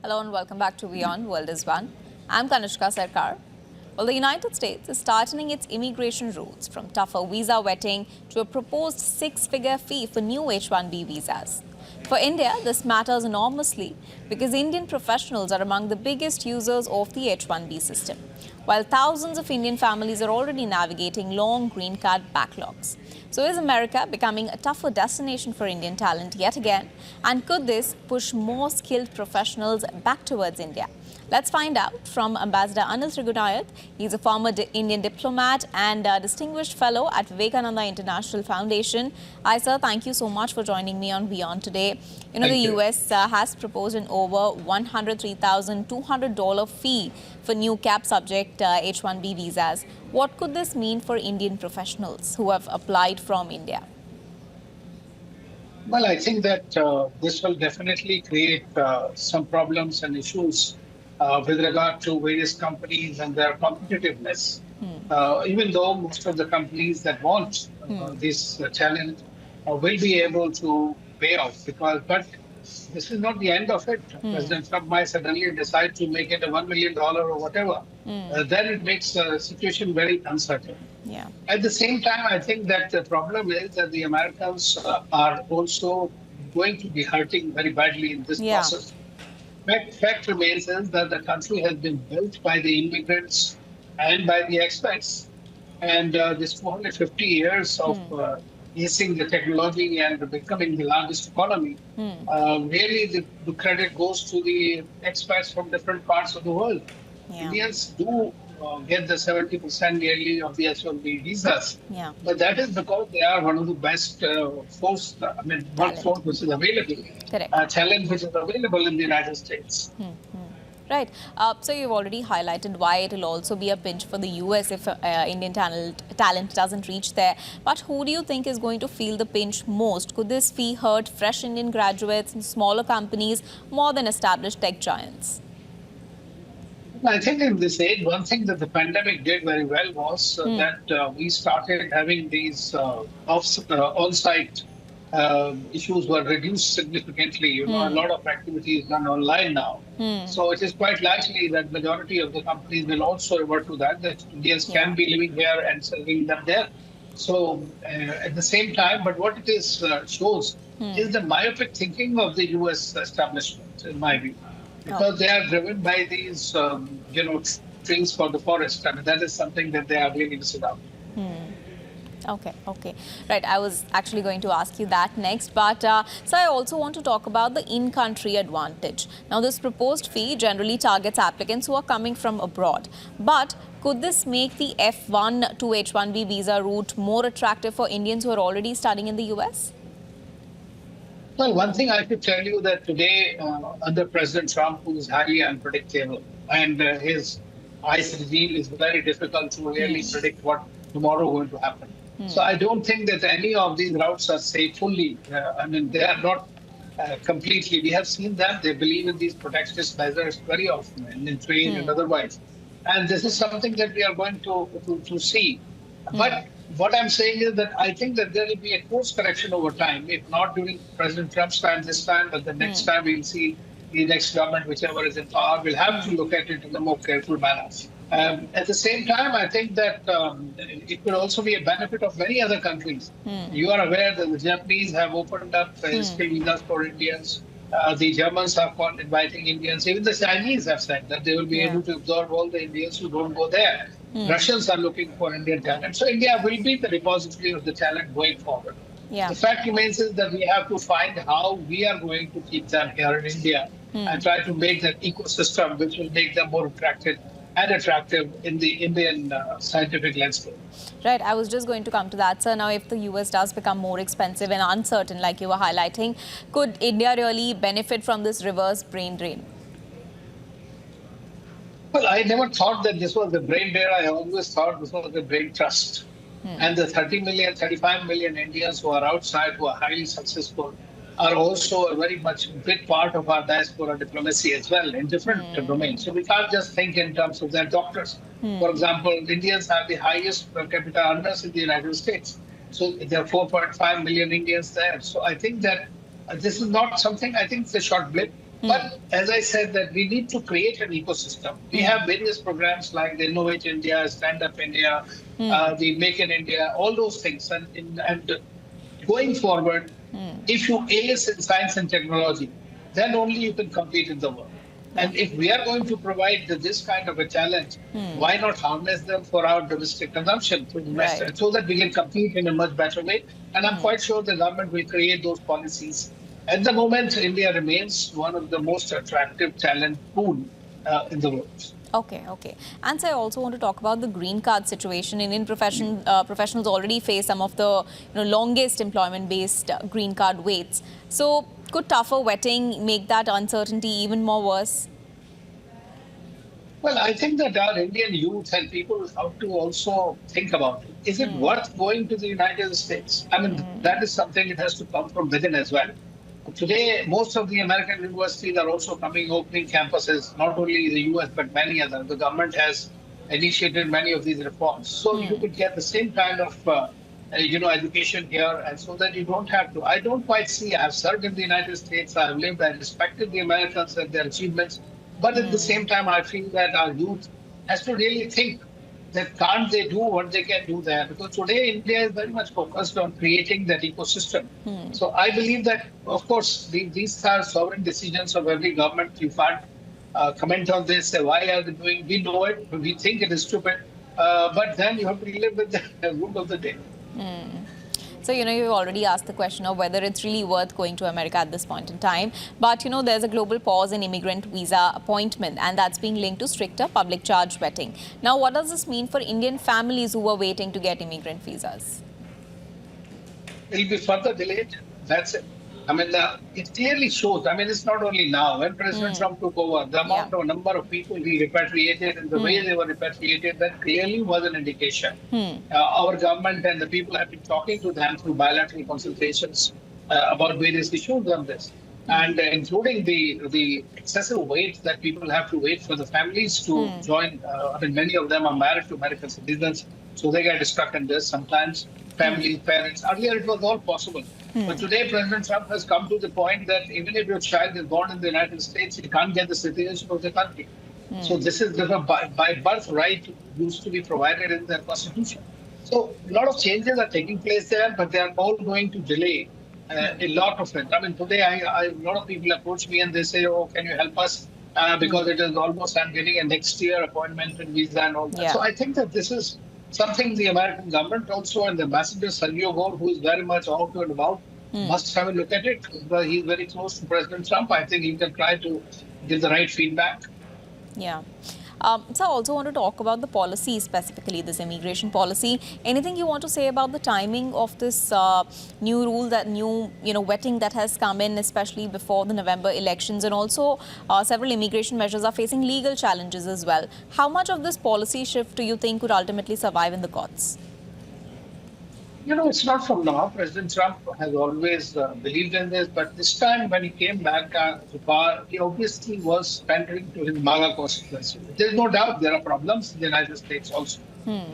Hello and welcome back to WION The World is One. I'm Kanishka Sarkar. Well, the United States is tightening its immigration rules from tougher visa vetting to a proposed six-figure fee for new H-1B visas. For India, this matters enormously because Indian professionals are among the biggest users of the H-1B system, while thousands of Indian families are already navigating long green card backlogs. So is America becoming a tougher destination for Indian talent yet again? And could this push more skilled professionals back towards India? Let's find out from Ambassador Anil Trigunayat. He's a former Indian diplomat and a distinguished fellow at Vivekananda International Foundation. Hi, sir. Thank you so much for joining me on WION today. The US has proposed an over $103,200 fee for new cap-subject H-1B visas. What could this mean for Indian professionals who have applied from India? Well, I think that this will definitely create some problems and issues with regard to various companies and their competitiveness. Even though most of the companies that want this talent will be able to pay off, but this is not the end of it. President Trump might suddenly decide to make it a $1 million or whatever. Then it makes the situation very uncertain. Yeah. At the same time, I think that the problem is that the Americans are also going to be hurting very badly in this process. Fact remains is that the country has been built by the immigrants and by the expats. And this 450 years of using the technology and becoming the largest economy, really the credit goes to the expats from different parts of the world. Indians do get the 70% nearly of the H-1B visas. But that is because they are one of the best workforce which is available, talent which is available in the United States. Right. So you've already highlighted why it will also be a pinch for the US if Indian talent doesn't reach there. But who do you think is going to feel the pinch most? Could this fee hurt fresh Indian graduates and smaller companies more than established tech giants? I think in this age, one thing that the pandemic did very well was that we started having these on-site issues were reduced significantly. A lot of activity is done online now. So it is quite likely that majority of the companies will also revert to that Indians can be living here and serving them there. So at the same time, but what it is shows is the myopic thinking of the US establishment, in my view. Because they are driven by these, trees for the forest. I mean, that is something that they are really missing out. Okay. Right, I was actually going to ask you that next. But, so I also want to talk about the in-country advantage. Now, this proposed fee generally targets applicants who are coming from abroad. But could this make the F1 to H-1B visa route more attractive for Indians who are already studying in the US? Well, one thing I could tell you that today, under President Trump, who is highly unpredictable, and his ICE regime is very difficult to really predict what tomorrow is going to happen. So I don't think that any of these routes are safe fully. They are not completely. We have seen that they believe in these protectionist measures very often, in trade and otherwise. And this is something that we are going to see. But what I'm saying is that I think that there will be a course correction over time, if not during President Trump's time this time, but the next time we'll see the next government, whichever is in power, will have to look at it in a more careful manner. At the same time, I think that it will also be a benefit of many other countries. You are aware that the Japanese have opened up skilled visas for Indians. The Germans have called inviting Indians. Even the Chinese have said that they will be able to absorb all the Indians who don't go there. Russians are looking for Indian talent. So India will be the repository of the talent going forward. The fact remains is that we have to find how we are going to keep them here in India and try to make that ecosystem which will make them more attractive in the Indian scientific landscape. Right, I was just going to come to that, sir. Now, if the US does become more expensive and uncertain, like you were highlighting, could India really benefit from this reverse brain drain? Well, I never thought that this was the brain drain. I always thought this was the brain trust. And the 30 million, 35 million Indians who are outside, who are highly successful, are also a very much big part of our diaspora diplomacy as well in different domains. So we can't just think in terms of their doctors. For example, Indians have the highest per capita earners in the United States. So there are 4.5 million Indians there. So I think that this is not something, I think it's a short blip. But as I said, that we need to create an ecosystem. We have various programs like the Innovate India, Stand Up India, the Make in India, all those things. And going forward, if you ace in science and technology, then only you can compete in the world. Yeah. And if we are going to provide this kind of a challenge, why not harness them for our domestic consumption through Right. so that we can compete in a much better way? And I'm quite sure the government will create those policies. At the moment, India remains one of the most attractive talent pool in the world. Okay, okay. And so I also want to talk about the green card situation. Indian professionals already face some of the longest employment-based green card waits. So could tougher vetting make that uncertainty even more worse? Well, I think that our Indian youth and people have to also think about it. Is it worth going to the United States? I mean, that is something that has to come from within as well. Today, most of the American universities are also opening campuses, not only in the US, but many others. The government has initiated many of these reforms. So you could get the same kind of, education here, and so that you don't have to. I don't quite see, I've served in the United States, I've lived, I respected the Americans and their achievements. But at the same time, I feel that our youth has to really think that can't they do what they can do there? Because today India is very much focused on creating that ecosystem. So I believe that, of course, these are sovereign decisions of every government. You can't comment on this, say, why are they doing? We know it, we think it is stupid, but then you have to live with the rule of the day. So, you've already asked the question of whether it's really worth going to America at this point in time. But, there's a global pause in immigrant visa appointment, and that's being linked to stricter public charge vetting. Now, what does this mean for Indian families who are waiting to get immigrant visas? It'll be further delayed. That's it. I mean, it clearly shows. I mean, it's not only now. When President Trump took over, the number of people he repatriated and the way they were repatriated, that clearly was an indication. Our government and the people have been talking to them through bilateral consultations about various issues on this. And including the excessive wait that people have to wait for the families to join. I mean, many of them are married to American citizens, so they get stuck in this sometimes. Families, parents. Earlier, it was all possible. But today, President Trump has come to the point that even if your child is born in the United States, you can't get the citizenship of the country. So this is by birthright used to be provided in the Constitution. So a lot of changes are taking place there, but they are all going to delay a lot of it. I mean, today, a lot of people approach me and they say, "Oh, can you help us?" Because it is almost, I'm getting a next year appointment and visa and all that. Yeah. So I think that this is something the American government also and the Ambassador Anil Trigunayat, who is very much out and about, must have a look at it. He's very close to President Trump. I think he can try to give the right feedback. Yeah. So I also want to talk about the policy, specifically this immigration policy. Anything you want to say about the timing of this new rule, that new vetting that has come in, especially before the November elections, and also several immigration measures are facing legal challenges as well. How much of this policy shift do you think could ultimately survive in the courts? It's not from now. President Trump has always believed in this, but this time when he came back to power, he obviously was pandering to his MAGA constituency. There's no doubt there are problems in the United States also.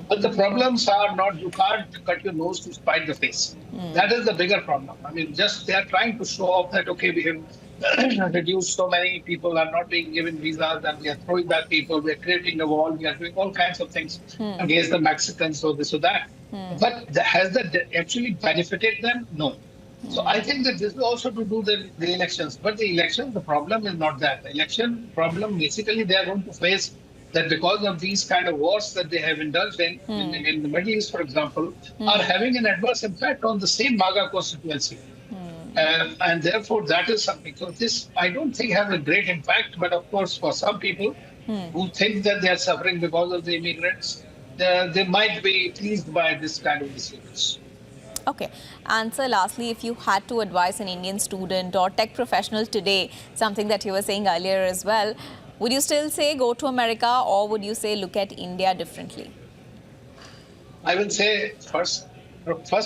But the problems are not, you can't cut your nose to spite the face. That is the bigger problem. I mean, just they are trying to show off that, okay, we have reduced so many people are not being given visas and we are throwing back people, we are creating a wall, we are doing all kinds of things against the Mexicans or this or that. But has that actually benefited them? No. So I think that this is also to do the elections. But the elections, the problem is not that. The election problem, basically, they are going to face that because of these kind of wars that they have indulged in the Middle East, for example, are having an adverse impact on the same MAGA constituency. And therefore, that is something. So this, I don't think, has a great impact. But of course, for some people who think that they are suffering because of the immigrants, they might be pleased by this kind of decisions. Okay. And so lastly, if you had to advise an Indian student or tech professional today, something that you were saying earlier as well, would you still say go to America, or would you say look at India differently? I will say first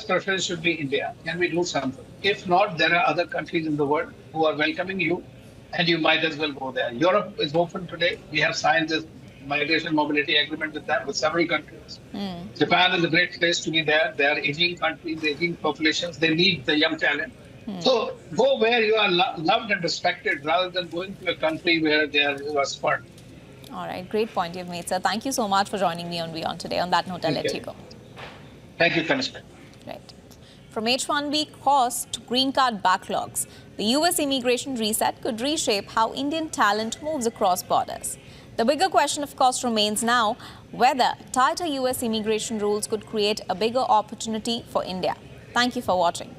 preference should be India. Can we do something? If not, there are other countries in the world who are welcoming you, and you might as well go there. Europe is open today. We have signed this migration mobility agreement with them, with several countries. Japan is a great place to be there. They are aging countries, aging populations. They need the young talent. So go where you are loved and respected rather than going to a country where you are spurned. All right, great point you've made, sir. Thank you so much for joining me on WION today. On that note, I'll Thank let you. you go. Thank you, Kanishka. Right. From H-1B costs to green card backlogs, the US immigration reset could reshape how Indian talent moves across borders. The bigger question, of course, remains now whether tighter US immigration rules could create a bigger opportunity for India. Thank you for watching.